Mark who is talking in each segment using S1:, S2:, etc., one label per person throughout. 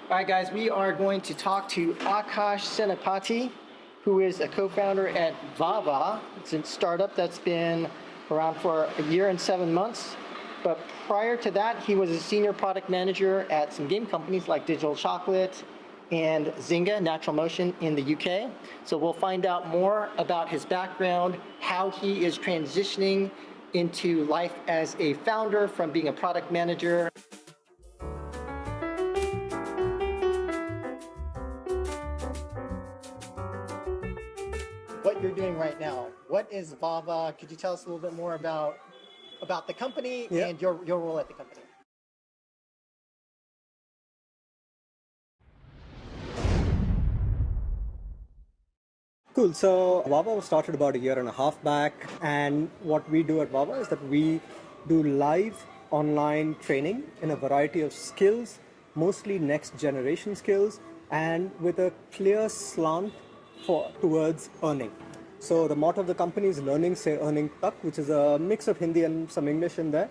S1: All right, guys, we are going to talk to Akash Senapaty, who is a co-founder at Vah Vah. It's a startup that's been around for a year and 7 months. But prior to that, he was a senior product manager at some game companies like Digital Chocolate and Zynga, Natural Motion in the UK. So we'll find out more about his background, how he is transitioning into life as a founder from being a product manager. What you're doing right now, what is Vah Vah? Could you tell us a little bit more about the company and your role at the company?
S2: Cool. So Vah Vah was started about a year and a half back, and what we do at Vah Vah is that we do live online training in a variety of skills, mostly next generation skills, and with a clear slant towards earning. So the motto of the company is learning se earning tak, which is a mix of Hindi and some English in there.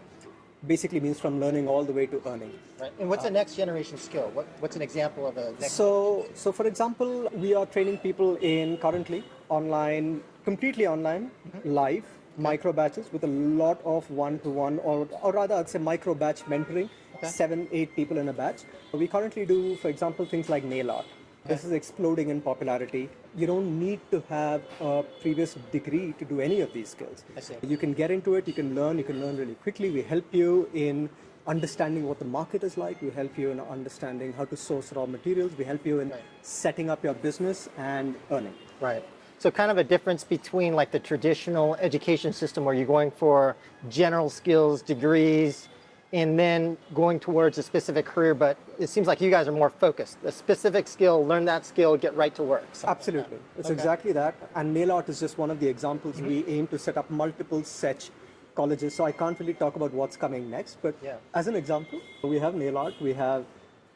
S2: Basically means from learning all the way to earning.
S1: Right. And what's a next generation skill? What's an example of a next
S2: So for example, we are training people in currently online, completely online, live, micro batches with a lot of one-to-one, or rather I'd say micro batch mentoring, 7-8 people in a batch. We currently do, for example, things like nail art. This is exploding in popularity. You don't need to have a previous degree to do any of these skills.
S1: I see.
S2: You can get into it, you can learn really quickly. We help you in understanding what the market is like. We help you in understanding how to source raw materials. We help you in setting up your business and earning.
S1: Right. So kind of a difference between like the traditional education system where you're going for general skills, degrees, and then going towards a specific career, but it seems like you guys are more focused. A specific skill, learn that skill, get right to work.
S2: Absolutely. It's exactly that. And nail art is just one of the examples. We aim to set up multiple such colleges. So I can't really talk about what's coming next, but as an example, we have nail art, we have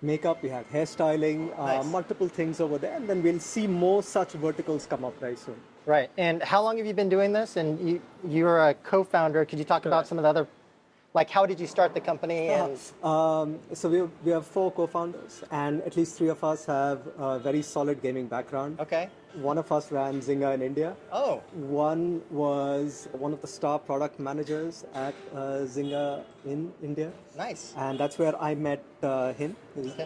S2: makeup, we have hairstyling, multiple things over there, and then we'll see more such verticals come up very soon.
S1: Right. And how long have you been doing this? And you're a co-founder. Could you talk about some of the other, like how did you start the company? And
S2: So we have 4 co-founders, and at least 3 of us have a very solid gaming background.
S1: Okay.
S2: One of us ran Zynga in India.
S1: Oh.
S2: One was one of the star product managers at Zynga in India.
S1: Nice.
S2: And that's where I met him,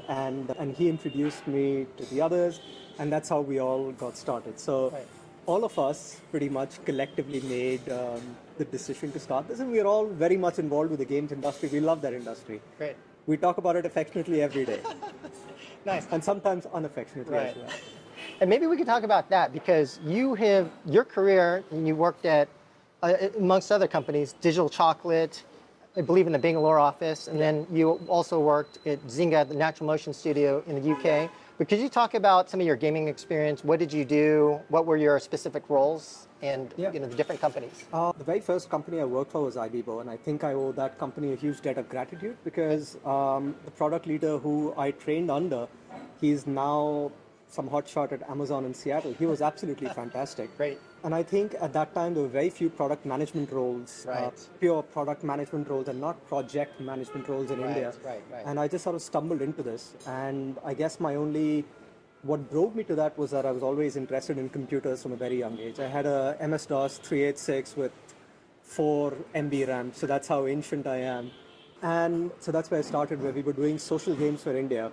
S2: and he introduced me to the others, and that's how we all got started. So all of us pretty much collectively made the decision to start this, and we're all very much involved with the games industry. We love that industry.
S1: Great.
S2: We talk about it affectionately every day.
S1: Nice.
S2: And sometimes unaffectionately as well.
S1: And maybe we could talk about that because you have your career, and you worked at, amongst other companies, Digital Chocolate, I believe in the Bangalore office, and then you also worked at Zynga, the Natural Motion studio in the UK. But could you talk about some of your gaming experience? What did you do? What were your specific roles and the different companies?
S2: The very first company I worked for was IBIBO, and I think I owe that company a huge debt of gratitude because the product leader who I trained under, he's now some hotshot at Amazon in Seattle. He was absolutely fantastic.
S1: Great.
S2: And I think at that time there were very few product management roles, pure product management roles and not project management roles in India. And I just sort of stumbled into this. And I guess what drove me to that was that I was always interested in computers from a very young age. I had a MS-DOS 386 with 4 MB RAM, so that's how ancient I am. And so that's where I started, where we were doing social games for India,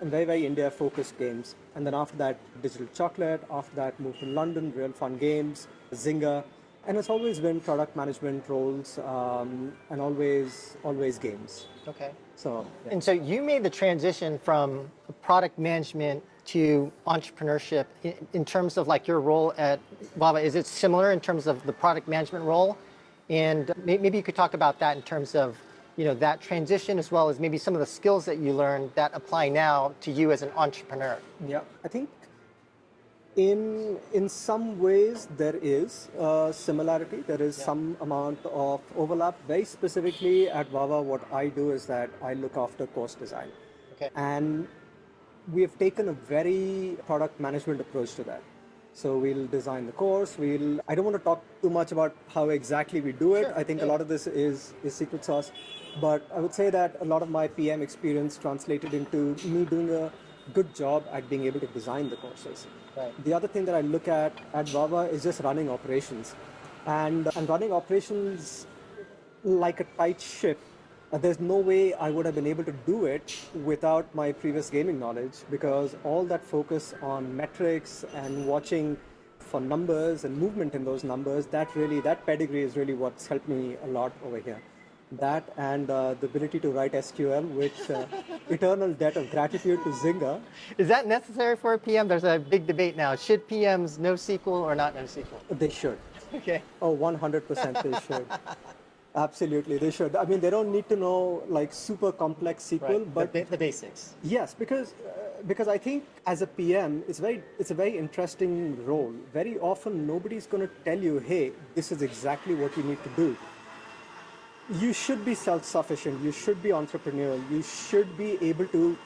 S2: and very India-focused games. And then after that, Digital Chocolate. After that, moved to London, Real Fun Games, Zynga. And it's always been product management roles and always games.
S1: Okay.
S2: So.
S1: And so you made the transition from product management to entrepreneurship in terms of like your role at Vah Vah. Is it similar in terms of the product management role? And maybe you could talk about that in terms of that transition, as well as maybe some of the skills that you learned that apply now to you as an entrepreneur.
S2: Yeah, I think in some ways there is similarity. There is some amount of overlap. Very specifically at Vah Vah, what I do is that I look after course design.
S1: Okay.
S2: And we have taken a very product management approach to that. So we'll design the course. I don't want to talk too much about how exactly we do it.
S1: Sure.
S2: I think a lot of this is secret sauce. But I would say that a lot of my PM experience translated into me doing a good job at being able to design the courses.
S1: Right.
S2: The other thing that I look at Vah Vah is just running operations. And running operations like a tight ship, there's no way I would have been able to do it without my previous gaming knowledge, because all that focus on metrics and watching for numbers and movement in those numbers, that pedigree is really what's helped me a lot over here. That and the ability to write SQL, which eternal debt of gratitude to Zynga.
S1: Is that necessary for a PM? There's a big debate now. Should PMs know SQL or not know SQL?
S2: They should.
S1: Okay.
S2: Oh, 100% they should. Absolutely, they should. I mean, they don't need to know like super complex SQL,
S1: Right.
S2: but
S1: The basics.
S2: yes, because I think as a PM, it's a very interesting role. Very often, nobody's going to tell you, hey, this is exactly what you need to do. You should be self-sufficient. You should be entrepreneurial. You should be able to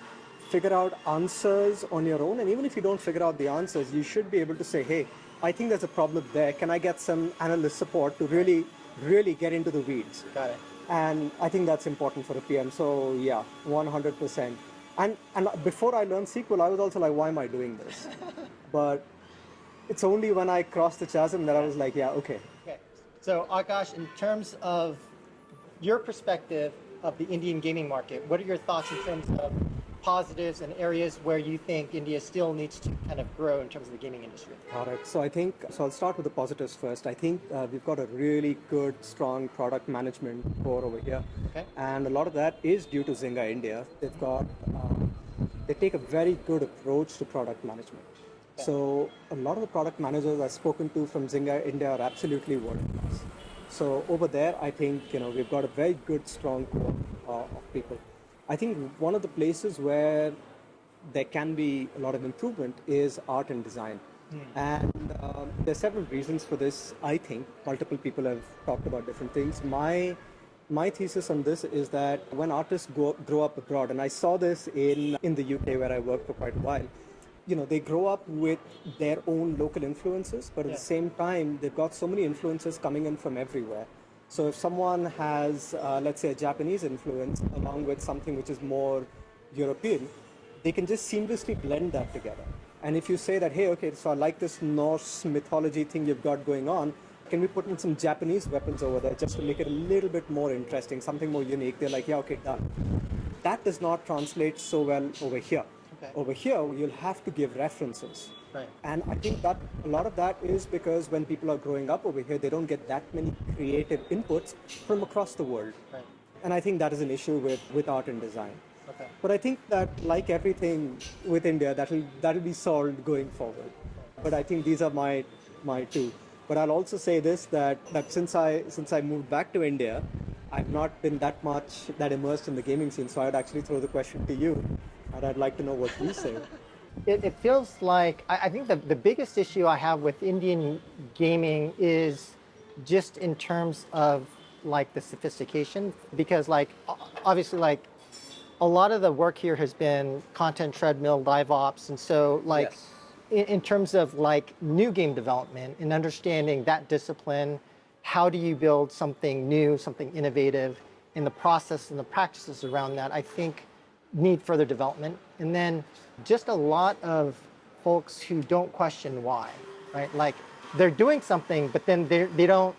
S2: figure out answers on your own. And even if you don't figure out the answers, you should be able to say, hey, I think there's a problem there. Can I get some analyst support to really get into the weeds?
S1: Got it.
S2: And I think that's important for a PM. So yeah, 100%. And before I learned SQL, I was also like, why am I doing this? But it's only when I crossed the chasm that I was like, yeah, okay.
S1: Okay. So Akash, in terms of your perspective of the Indian gaming market, what are your thoughts in terms of positives and areas where you think India still needs to kind of grow in terms of the gaming industry?
S2: All right. So I'll start with the positives first. I think we've got a really good, strong product management core over here.
S1: Okay.
S2: And a lot of that is due to Zynga India. They take a very good approach to product management.
S1: Okay.
S2: So a lot of the product managers I've spoken to from Zynga India are absolutely world class. So over there, I think, we've got a very good, strong core of people. I think one of the places where there can be a lot of improvement is art and design. And there's several reasons for this, I think. Multiple people have talked about different things. My thesis on this is that when artists grow up abroad, and I saw this in the UK where I worked for quite a while, they grow up with their own local influences, but at the same time, they've got so many influences coming in from everywhere. So if someone has, let's say, a Japanese influence along with something which is more European, they can just seamlessly blend that together. And if you say that, hey, okay, so I like this Norse mythology thing you've got going on, can we put in some Japanese weapons over there just to make it a little bit more interesting, something more unique? They're like, yeah, okay, done. That does not translate so well over here. Okay. Over here, you'll have to give references.
S1: Right.
S2: And I think that a lot of that is because when people are growing up over here, they don't get that many creative inputs from across the world.
S1: Right.
S2: And I think that is an issue with art and design.
S1: Okay.
S2: But I think that, like everything with India, that'll be solved going forward. But I think these are my two. But I'll also say this, that since I moved back to India, I've not been that immersed in the gaming scene. So I'd actually throw the question to you, and I'd like to know what you say.
S1: It feels like, I think the biggest issue I have with Indian gaming is just in terms of like the sophistication, because like obviously like a lot of the work here has been content treadmill, live ops, and so like in terms of like new game development and understanding that discipline, how do you build something new, something innovative, and the process and the practices around that, I think need further development. And then just a lot of folks who don't question why, right? Like they're doing something, but then they don't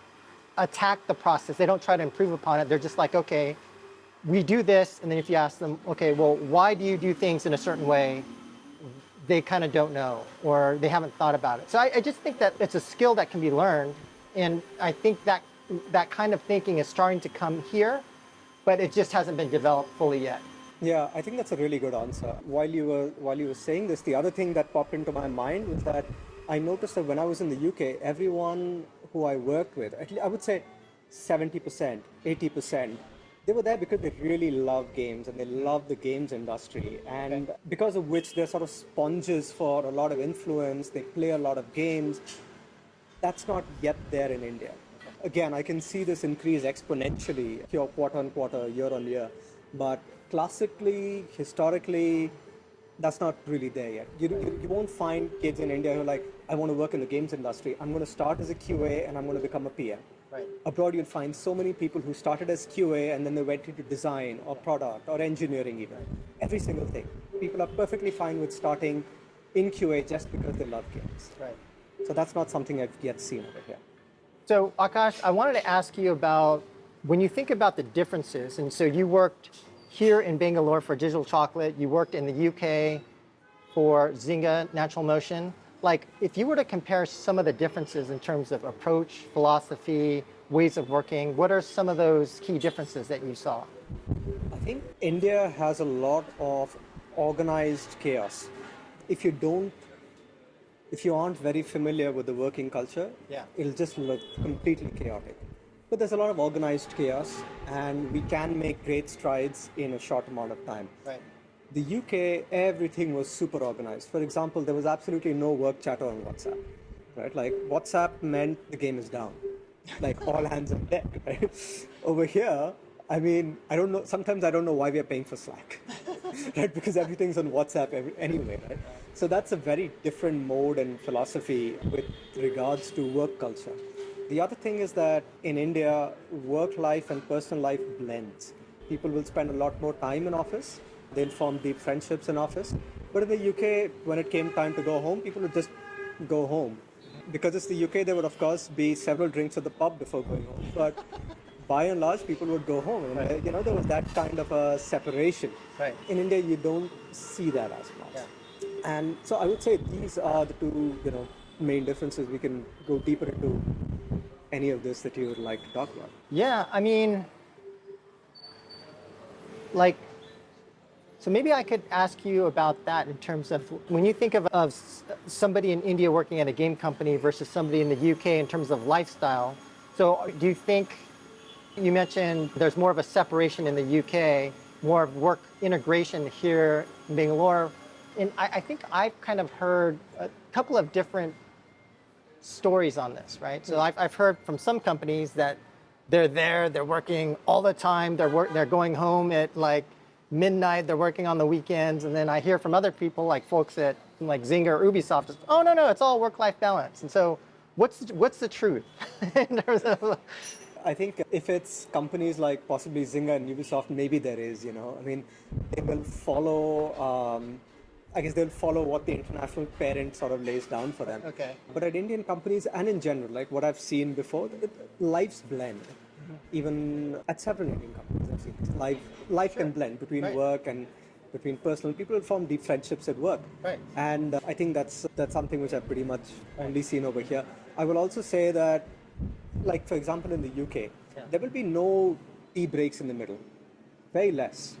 S1: attack the process. They don't try to improve upon it. They're just like, okay, we do this. And then if you ask them, okay, well, why do you do things in a certain way? They kind of don't know, or they haven't thought about it. So I just think that it's a skill that can be learned. And I think that kind of thinking is starting to come here, but it just hasn't been developed fully yet.
S2: Yeah, I think that's a really good answer. While you were saying this, the other thing that popped into my mind was that I noticed that when I was in the UK, everyone who I worked with, I would say 70%, 80%, they were there because they really love games and they love the games industry. And because of which they're sort of sponges for a lot of influence, they play a lot of games. That's not yet there in India. Again, I can see this increase exponentially here quarter on quarter, year on year. But classically, historically, that's not really there yet. You won't find kids in India who are like, I want to work in the games industry. I'm going to start as a QA and I'm going to become a PM.
S1: Right.
S2: Abroad, you'll find so many people who started as QA and then they went into design or product or engineering even. Every single thing. people are perfectly fine with starting in QA just because they love games.
S1: Right.
S2: So that's not something I've yet seen over here.
S1: So Akash, I wanted to ask you about when you think about the differences, and so you worked here in Bangalore for Digital Chocolate, you worked in the UK for Zynga Natural Motion. Like, if you were to compare some of the differences in terms of approach, philosophy, ways of working, what are some of those key differences that you saw?
S2: I think India has a lot of organized chaos. If you aren't very familiar with the working culture, it'll just look completely chaotic. But there's a lot of organized chaos, and we can make great strides in a short amount of time.
S1: Right.
S2: The UK, everything was super organized. For example, there was absolutely no work chatter on WhatsApp, right? Like WhatsApp meant the game is down, like all hands on deck, right? Over here, I mean, I don't know, sometimes I don't know why we are paying for Slack, right? Because everything's on WhatsApp anyway, right? So that's a very different mode and philosophy with regards to work culture. The other thing is that in India, work life and personal life blends. People will spend a lot more time in office. They'll form deep friendships in office. But in the UK, when it came time to go home, people would just go home. Because it's the UK, there would of course be several drinks at the pub before going home. But by and large, people would go home. And there was that kind of a separation.
S1: Right.
S2: In India, you don't see that as much. Yeah. And so I would say these are the two, main differences. We can go deeper into any of this that you would like to talk about.
S1: Yeah, I mean, so maybe I could ask you about that in terms of when you think of somebody in India working at a game company versus somebody in the UK in terms of lifestyle. So do you think, you mentioned there's more of a separation in the UK, more of work integration here in Bangalore. And I think I've kind of heard a couple of different stories on this, right? So I've heard from some companies that they're working all the time, they're going home at like midnight, they're working on the weekends, and then I hear from other people, like folks at like Zynga or Ubisoft, oh no, it's all work-life balance. And so what's the truth in terms of...
S2: I think if it's companies like possibly Zynga and Ubisoft, maybe there is, I mean, they will follow, they'll follow what the international parent sort of lays down for them.
S1: Okay.
S2: But at Indian companies and in general, like what I've seen before, life's blend. Even at several Indian companies, I've seen life can blend between work and between personal. People form deep friendships at work.
S1: Right.
S2: And I think that's something which I've pretty much only seen over here. I will also say that, like for example, in the UK, there will be no tea breaks in the middle. Very less.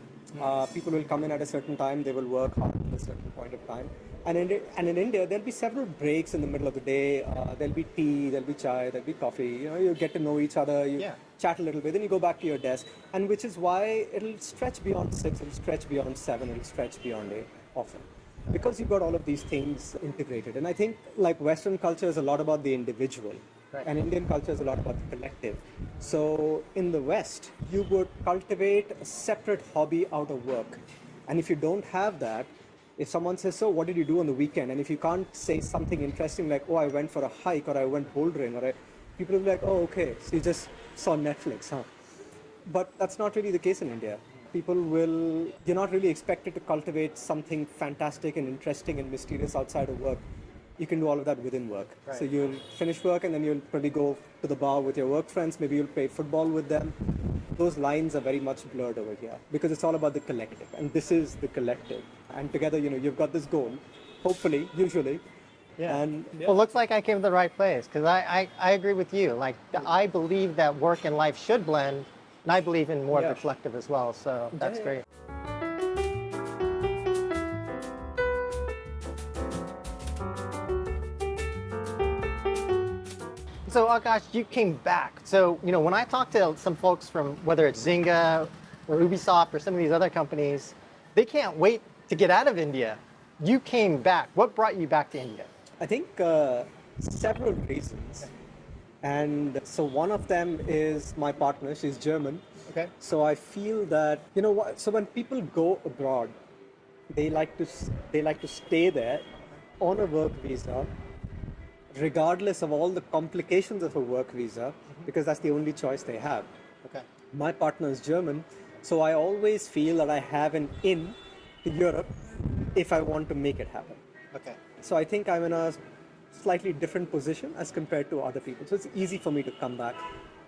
S2: People will come in at a certain time, they will work hard at a certain point of time. And in India, there'll be several breaks in the middle of the day. There'll be tea, there'll be chai, there'll be coffee. You get to know each other, you chat a little bit, then you go back to your desk. And which is why it'll stretch beyond 6, it'll stretch beyond 7, it'll stretch beyond 8 often. Because you've got all of these things integrated. And I think like Western culture is a lot about the individual. Right. And Indian culture is a lot about the collective. So in the West, you would cultivate a separate hobby out of work. And if you don't have that, if someone says, so what did you do on the weekend? And if you can't say something interesting like, oh, I went for a hike or I went bouldering, people will be like, oh, okay, so you just saw Netflix, huh? But that's not really the case in India. You're not really expected to cultivate something fantastic and interesting and mysterious outside of work. You can do all of that within work. Right. So you'll finish work and then you'll probably go to the bar with your work friends, maybe you'll play football with them. Those lines are very much blurred over here because it's all about the collective, and this is the collective. And together, you've got this goal, hopefully, usually.
S1: Yeah. Well, looks like I came to the right place because I agree with you. Like, I believe that work and life should blend, and I believe in more of the collective as well. So that's great. So Akash, you came back. So, when I talk to some folks from whether it's Zynga or Ubisoft or some of these other companies, they can't wait to get out of India. You came back. What brought you back to India?
S2: I think several reasons. And so one of them is my partner, she's German.
S1: Okay.
S2: So I feel that, so when people go abroad, they like to stay there on a work visa, regardless of all the complications of a work visa, because that's the only choice they have.
S1: Okay.
S2: My partner is German, so I always feel that I have an in to Europe if I want to make it happen.
S1: Okay.
S2: So I think I'm in a slightly different position as compared to other people. So it's easy for me to come back.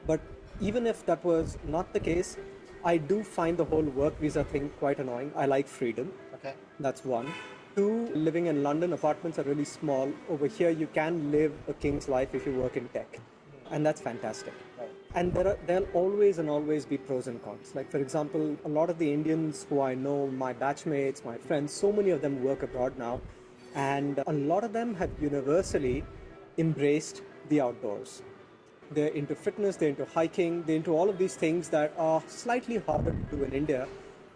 S2: But even if that was not the case, I do find the whole work visa thing quite annoying. I like freedom.
S1: Okay.
S2: That's one. Two, living in London, apartments are really small. Over here, you can live a king's life if you work in tech. And that's fantastic.
S1: Right.
S2: And there'll always be pros and cons. Like, for example, a lot of the Indians who I know, my batchmates, my friends, so many of them work abroad now. And a lot of them have universally embraced the outdoors. They're into fitness, they're into hiking, they're into all of these things that are slightly harder to do in India,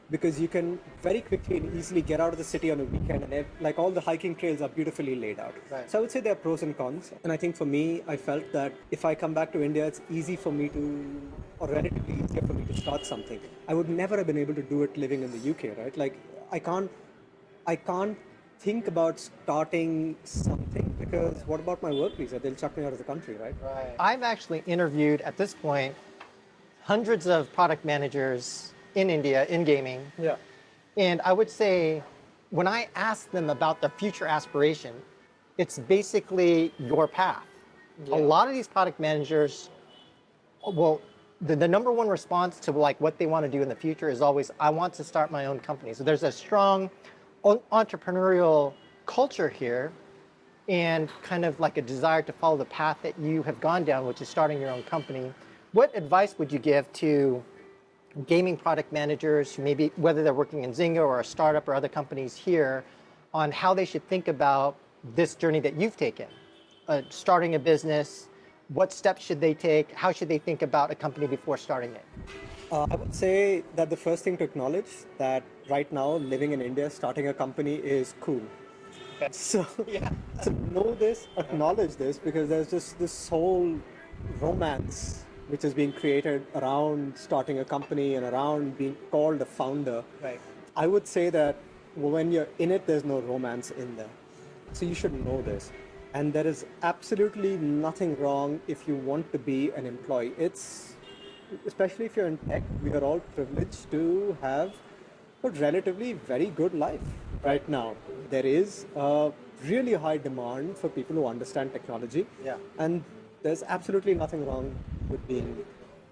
S2: because you can very quickly and easily get out of the city on a weekend, and like all the hiking trails are beautifully laid out.
S1: Right.
S2: So I would say there are pros and cons. And I think for me, I felt that if I come back to India, it's easy for me to, or relatively easier for me to start something. I would never have been able to do it living in the UK, right? Like I can't think about starting something, because what about my work visa? They'll chuck me out of the country, right?
S1: Right. I've actually interviewed at this point hundreds of product managers in India in gaming.
S2: Yeah.
S1: And I would say when I ask them about the future aspiration, it's basically your path.
S2: Yeah.
S1: A lot of these product managers, well, the number one response to like what they want to do in the future is always, I want to start my own company. So there's a strong entrepreneurial culture here, and kind of like a desire to follow the path that you have gone down, which is starting your own company. What advice would you give to gaming product managers who maybe, whether they're working in Zynga or a startup or other companies here, on how they should think about this journey that you've taken? Starting a business, what steps should they take? How should they think about a company before starting it?
S2: I would say that the first thing to acknowledge that right now, living in India, starting a company is cool.
S1: Okay.
S2: So,
S1: Yeah.
S2: so know this, acknowledge this, because there's just this whole romance which is being created around starting a company and around being called a founder.
S1: Right.
S2: I would say that when you're in it, there's no romance in there. So you should know this. And there is absolutely nothing wrong if you want to be an employee. Especially if you're in tech, we are all privileged to have a relatively very good life right now. There is a really high demand for people who understand technology.
S1: Yeah.
S2: And there's absolutely nothing wrong with being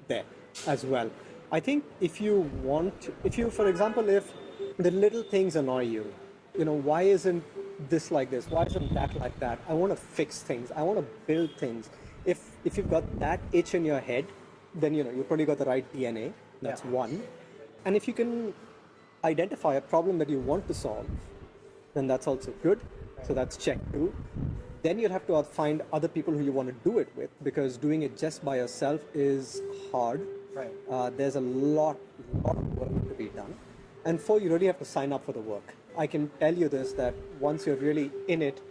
S2: there as well. I think if you, for example, if the little things annoy you, why isn't this like this? Why isn't that like that? I want to fix things. I want to build things. If you've got that itch in your head, then you've probably got the right DNA. That's one. And if you can identify a problem that you want to solve, then that's also good. So that's check two. Then you'll have to find other people who you want to do it with, because doing it just by yourself is hard.
S1: Right.
S2: There's a lot of work to be done. And four, you really have to sign up for the work. I can tell you this, that once you're really in it,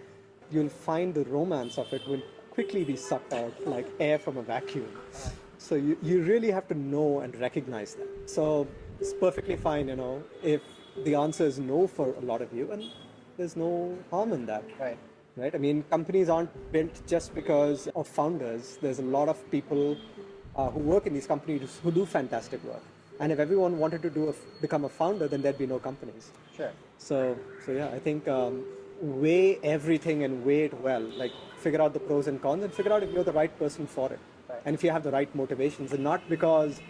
S2: you'll find the romance of it will quickly be sucked out like air from a vacuum. So you really have to know and recognize that. So it's perfectly fine, if the answer is no for a lot of you, and there's no harm in that.
S1: Right.
S2: Right? I mean, companies aren't built just because of founders. There's a lot of people who work in these companies who do fantastic work. And if everyone wanted to become a founder, then there'd be no companies.
S1: Sure.
S2: So yeah, I think weigh everything and weigh it well. Like, figure out the pros and cons and figure out if you're the right person for it.
S1: Right.
S2: And if you have the right motivations, and not because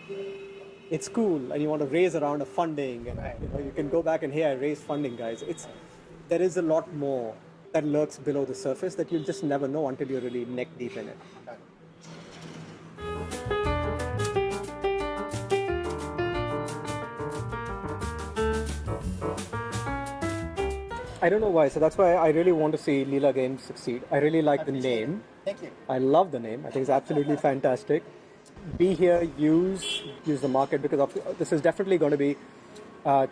S2: it's cool and you want to raise a round of funding and
S1: Right.
S2: you can go back and, hey, I raised funding, guys. There is a lot more that lurks below the surface that you'll just never know until you're really neck deep in it.
S1: Got it.
S2: I don't know why, so that's why I really want to see Leela Games succeed. I really like the name.
S1: Thank you.
S2: I love the name. I think it's absolutely fantastic. Be here, use the market, because this is definitely going to be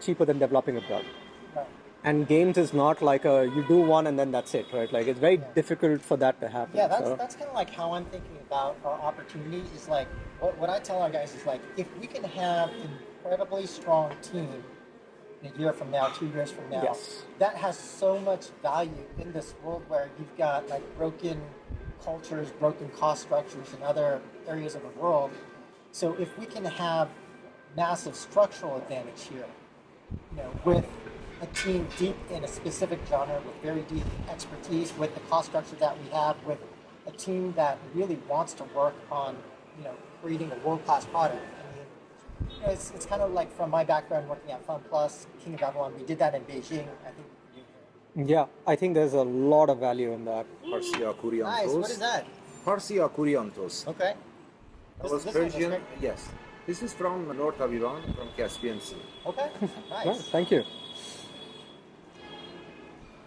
S2: cheaper than developing abroad.
S1: Right.
S2: And games is not like you do one and then that's it, right? Like, it's very difficult for that to happen.
S1: Yeah, that's kind of like how I'm thinking about our opportunity. Is like what I tell our guys is like, if we can have an incredibly strong team a year from now, 2 years from now,
S2: Yes.
S1: that has so much value in this world where you've got like broken cultures, broken cost structures in other areas of the world. So if we can have massive structural advantage here, with a team deep in a specific genre with very deep expertise, with the cost structure that we have, with a team that really wants to work on, creating a world-class product. I mean, it's kind of like from my background working at Fun Plus, King of Avalon, we did that in Beijing. I think we can do here.
S2: Yeah, I think there's a lot of value in that.
S3: Parsia Kuriantos.
S1: Nice. What is that?
S3: Parsia Kuriantos.
S1: Okay.
S3: That was Persian. Yes. This is from north of Iran, from Caspian Sea.
S1: Okay. Nice.
S2: Right, thank you.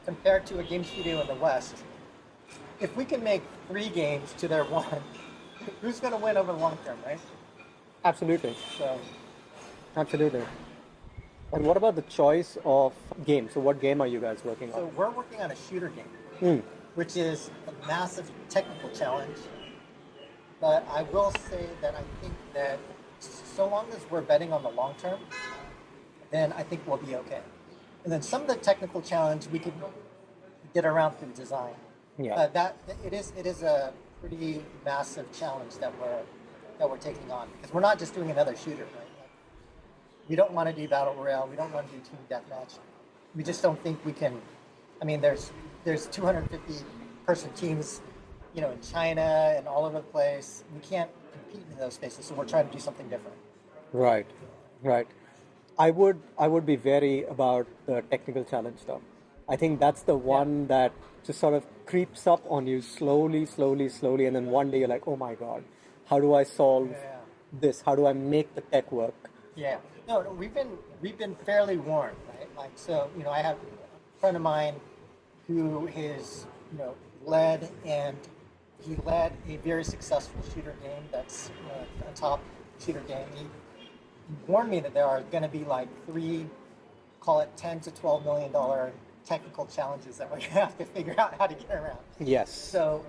S1: Compared to a game studio in the West, if we can make 3 games to their 1, who's going to win over the long term, right?
S2: Absolutely.
S1: So,
S2: Absolutely. And what about the choice of game? So what game are you guys working on?
S1: we're working on a shooter game, which is a massive technical challenge. But I will say that I think that so long as we're betting on the long term, then I think we'll be okay. And then some of the technical challenge we can get around through design.
S2: Yeah.
S1: It is a pretty massive challenge that we're taking on, because we're not just doing another shooter, right? Like, we don't want to do battle royale. We don't want to do team deathmatch. We just don't think we can. I mean, there's 250 person teams, in China and all over the place. We can't compete in those spaces, so we're trying to do something different.
S2: Right, right. I would be wary about the technical challenge though. I think that's the one that just sort of creeps up on you slowly, and then one day you're like, oh my God, how do I solve this? How do I make the tech work?
S1: Yeah. No, we've been fairly warned, right? Like, so, I have a friend of mine who is, led a very successful shooter game that's a top shooter game. He warned me that there are going to be like 3, call it $10 to $12 million technical challenges that we're going to have to figure out how to get around.
S2: Yes.
S1: So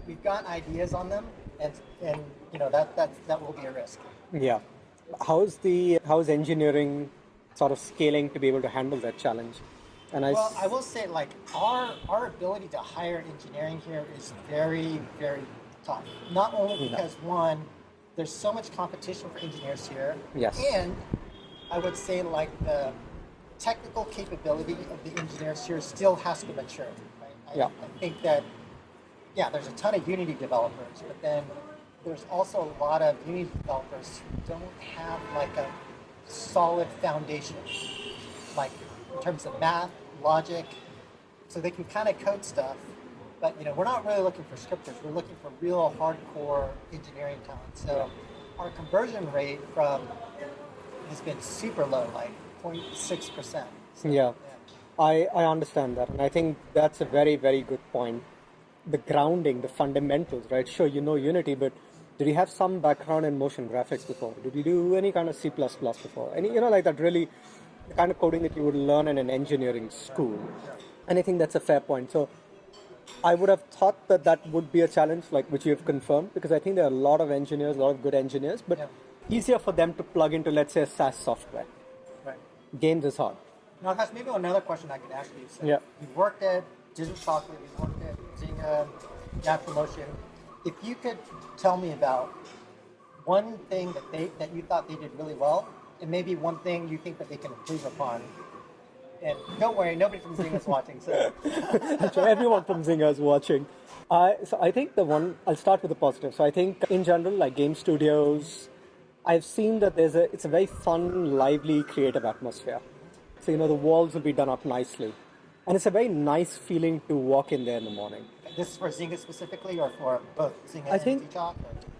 S1: we've got ideas on them, and that will be a risk.
S2: Yeah. How's engineering sort of scaling to be able to handle that challenge? And
S1: I will say, like, our ability to hire engineering here is very, very tough. Not only because, one, there's so much competition for engineers here.
S2: Yes.
S1: And I would say, like, the technical capability of the engineers here still has to mature. Right? I think that, there's a ton of Unity developers, but then there's also a lot of Unity developers who don't have, like, a solid foundation, like, in terms of math, logic, so they can kind of code stuff, but we're not really looking for scripters. We're looking for real hardcore engineering talent. So our conversion rate has been super low, like 0.6%. So,
S2: I understand that, and I think that's a very, very good point. The grounding, the fundamentals, right? Sure, Unity, but did you have some background in motion graphics before? Did you do any kind of C++ before? Any, like that really, the kind of coding that you would learn in an engineering school. And I think that's a fair point. So I would have thought that would be a challenge, like which you have confirmed, because I think there are a lot of engineers, a lot of good engineers, but easier for them to plug into, let's say, SaaS software.
S1: Right.
S2: Games is hard.
S1: Now, Akash, maybe another question I could ask you. So you've worked at Digital Chocolate, you've worked at Zynga, Promotion. If you could tell me about one thing that you thought they did really well, and maybe one thing you think that they can improve upon. And don't worry, nobody from Zynga is watching. So
S2: everyone from Zynga is watching. So I think I'll start with the positive. So I think in general, like game studios, I've seen that it's a very fun, lively, creative atmosphere. So the walls will be done up nicely, and it's a very nice feeling to walk in there in the morning.
S1: This is for Zynga specifically, or for both Zynga and D-Chalk?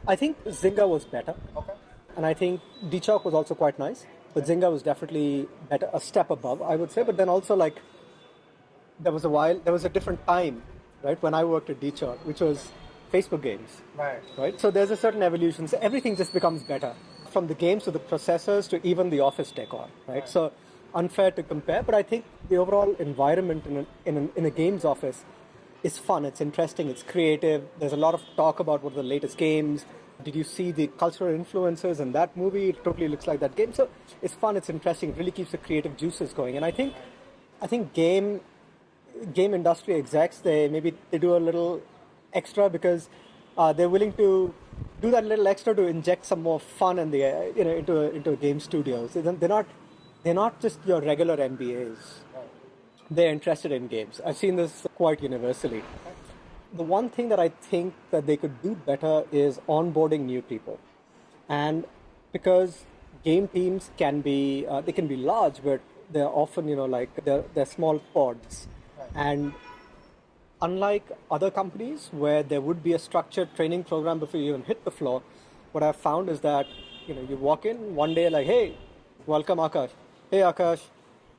S2: I think Zynga was better.
S1: Okay.
S2: And I think D-Chalk was also quite nice, but Zynga was definitely better, a step above, I would say. But then also, like, there was a different time, right, when I worked at D-Chalk, which was Facebook games. Right? So there's a certain evolution. So everything just becomes better, from the games to the processors to even the office decor, right? So unfair to compare, but I think the overall environment in a games office is fun, it's interesting, it's creative. There's a lot of talk about what are the latest games. Did you see the cultural influences in that movie? It totally looks like that game. So it's fun, it's interesting, it really keeps the creative juices going. And I think game industry execs, they do a little extra because they're willing to do that little extra to inject some more fun in the into game studios. They're not just your regular MBAs. they're interested in games. I've seen this quite universally. The one thing that I think that they could do better is onboarding new people. And because game teams can be, they can be large, but they're often, like they're small pods.
S1: Right.
S2: And unlike other companies where there would be a structured training program before you even hit the floor, what I've found is that, you walk in one day like, hey, welcome Akash. Hey Akash.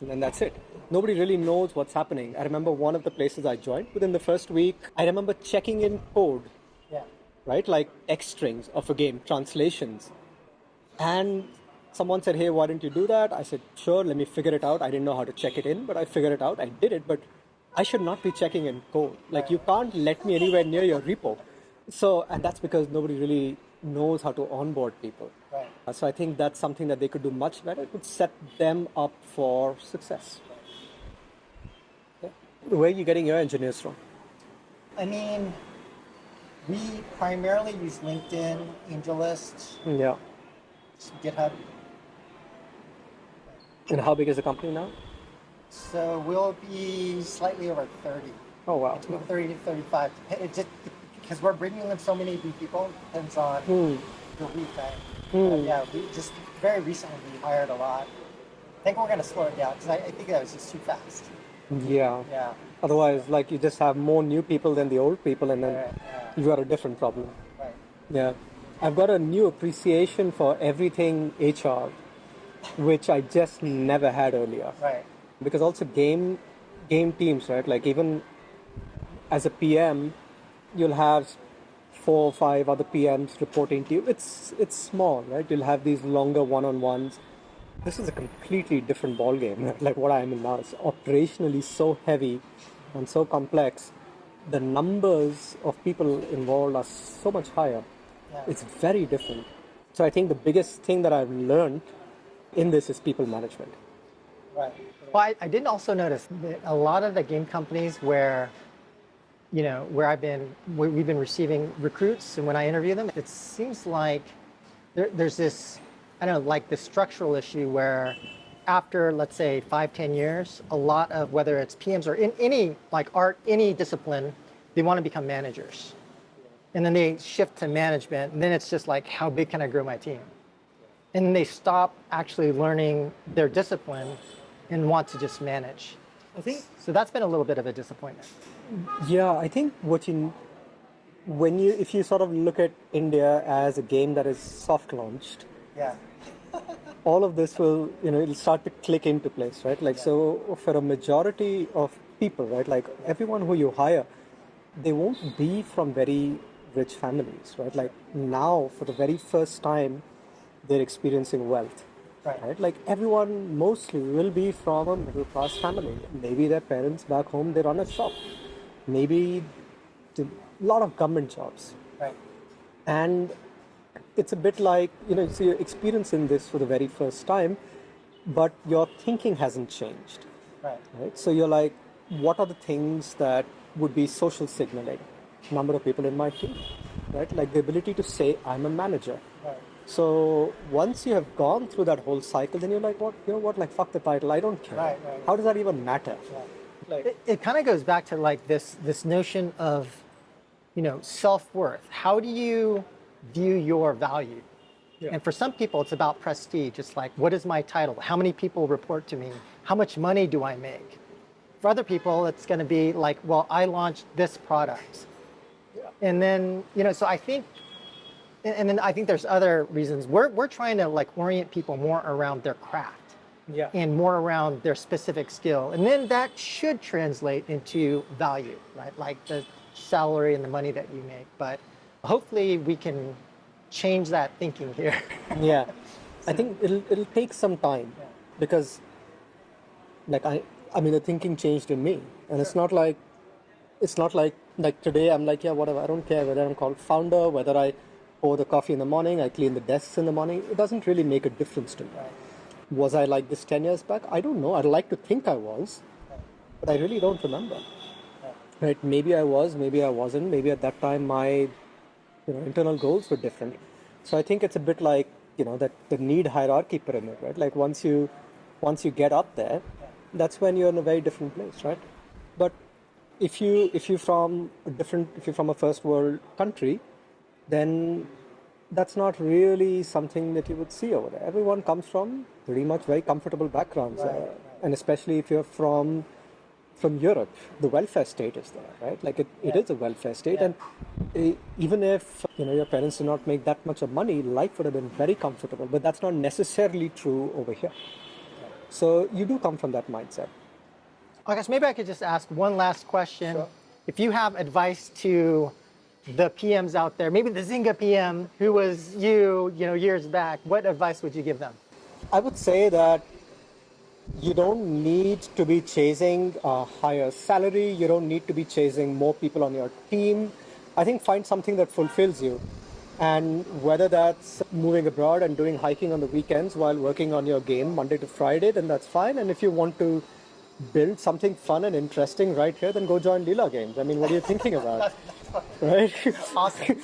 S2: And then that's it. Nobody really knows what's happening. I remember one of the places I joined, within the first week, I remember checking in code,
S1: Yeah.
S2: right? Like X strings of a game, translations. And someone said, hey, why didn't you do that? I said, sure, let me figure it out. I didn't know how to check it in, but I figured it out. I did it, but I should not be checking in code. Like, you can't let me anywhere near your repo. So, and that's because nobody really knows how to onboard people.
S1: Right.
S2: So I think that's something that they could do much better. It would set them up for success. Yeah. Where are you getting your engineers from?
S1: I mean, we primarily use LinkedIn, AngelList,
S2: Yeah.
S1: GitHub.
S2: And how big is the company now?
S1: So we'll be slightly over 30.
S2: Oh, wow.
S1: Between 30 to 35. It just, because we're bringing in so many new people, depends on the week. Yeah, we just very recently we hired a lot. I think we're going to slow it down because I think that was just too fast.
S2: Yeah.
S1: Yeah.
S2: Otherwise, like, you just have more new people than the old people, and then
S1: Right, yeah.
S2: you've got a different problem.
S1: Right.
S2: Yeah. I've got a new appreciation for everything HR, which I just never had earlier.
S1: Right.
S2: Because also game teams, right? Like, even as a PM, you'll have 4 or 5 other PMs reporting to you. It's small, right? You'll have these longer one-on-ones. This is a completely different ballgame. Like what I'm in now. It's operationally so heavy and so complex. The numbers of people involved are so much higher.
S1: Yeah.
S2: It's very different. So I think the biggest thing that I've learned in this is people management.
S1: Right. Well, I did also notice that a lot of the game companies where, where we've been receiving recruits, and when I interview them, it seems like there's this, I don't know, like this structural issue where after, let's say, 5-10 years, a lot of, whether it's PMs or in any, like art, any discipline, they want to become managers. And then they shift to management, and then it's just like, how big can I grow my team? And then they stop actually learning their discipline and want to just manage.
S2: I think
S1: so. That's been a little bit of a disappointment.
S2: Yeah, I think if you sort of look at India as a game that is soft launched,
S1: Yeah.
S2: all of this will, it'll start to click into place, right? Like, so for a majority of people, right, like everyone who you hire, they won't be from very rich families, right? Like now, for the very first time, they're experiencing wealth. Right? Like everyone mostly will be from a middle class family. Maybe their parents back home, they run a shop. Maybe a lot of government jobs.
S1: Right.
S2: And it's a bit like, so you're experiencing this for the very first time, but your thinking hasn't changed. Right? So you're like, what are the things that would be social signaling? Number of people in my team, right? Like the ability to say, I'm a manager.
S1: Right.
S2: So once you have gone through that whole cycle, then you're like, like, fuck the title, I don't care.
S1: Right.
S2: How does that even matter?
S1: Like, it kind of goes back to like this notion of, self-worth. How do you view your value? Yeah. And for some people, it's about prestige. It's like, what is my title? How many people report to me? How much money do I make? For other people, it's going to be like, well, I launched this product. Yeah. And then, so I think, and then I think there's other reasons. We're trying to like orient people more around their craft. Yeah. And more around their specific skill. And then that should translate into value, right? Like the salary and the money that you make. But hopefully we can change that thinking here.
S2: Yeah. I think it'll take some time because like I mean the thinking changed in me. And it's not like today I'm like, yeah, whatever, I don't care whether I'm called founder, whether I pour the coffee in the morning, I clean the desks in the morning. It doesn't really make a difference to me. Right. Was I like this 10 years back? I don't know. I'd like to think I was, but I really don't remember. Right? Maybe I was, maybe I wasn't. Maybe at that time my internal goals were different. So I think it's a bit like, that the need hierarchy pyramid, right? Like once you get up there, that's when you're in a very different place, right? But if you're from a first world country, then that's not really something that you would see over there. Everyone comes from pretty much very comfortable backgrounds, and especially if you're from Europe, the welfare state is there, right? Like it is a welfare state, and even if your parents did not make that much of money, life would have been very comfortable. But that's not necessarily true over here. So you do come from that mindset.
S1: Akash, maybe I could just ask one last question.
S2: Sure.
S1: If you have advice to the PMs out there, maybe the Zynga PM who was years back, what advice would you give them?
S2: I would say that you don't need to be chasing a higher salary. You don't need to be chasing more people on your team. I think find something that fulfills you. And whether that's moving abroad and doing hiking on the weekends while working on your game Monday to Friday, then that's fine. And if you want to build something fun and interesting right here, then go join Leela Games. I mean, what are you thinking about? Right?
S1: Awesome.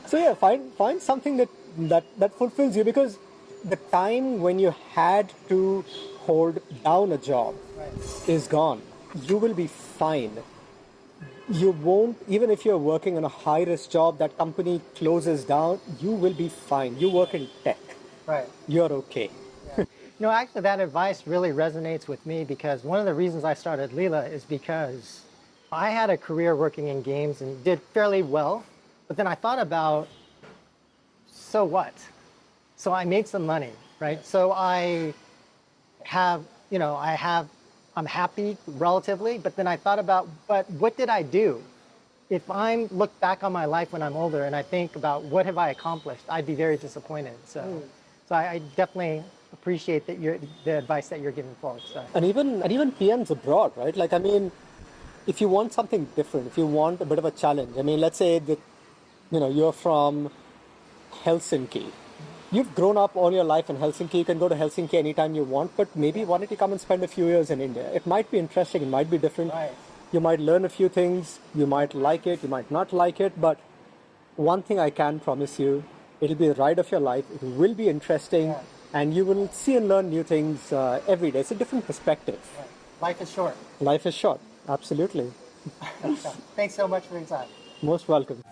S2: So yeah, find something that fulfills you, because the time when you had to hold down a job is gone. You will be fine. You won't, even if you're working on a high risk job, that company closes down, you will be fine. You work in tech.
S1: Right.
S2: You're okay.
S1: Actually, that advice really resonates with me, because one of the reasons I started Leela is because I had a career working in games and did fairly well, but then I thought about, so what? So I made some money, right? So I'm happy relatively, but then I thought about, but what did I do? If I look back on my life when I'm older and I think about what have I accomplished, I'd be very disappointed. So I definitely appreciate the advice that you're giving folks. So.
S2: And even PMs abroad, right? Like, I mean, if you want something different, if you want a bit of a challenge, I mean, let's say that, you're from Helsinki. You've grown up all your life in Helsinki. You can go to Helsinki anytime you want, but maybe why don't you come and spend a few years in India? It might be interesting. It might be different.
S1: Right.
S2: You might learn a few things. You might like it. You might not like it. But one thing I can promise you, it'll be the ride of your life. It will be interesting, and you will see and learn new things every day. It's a different perspective.
S1: Right. Life is short.
S2: Life is short. Absolutely.
S1: Thanks so much for your time.
S2: Most welcome.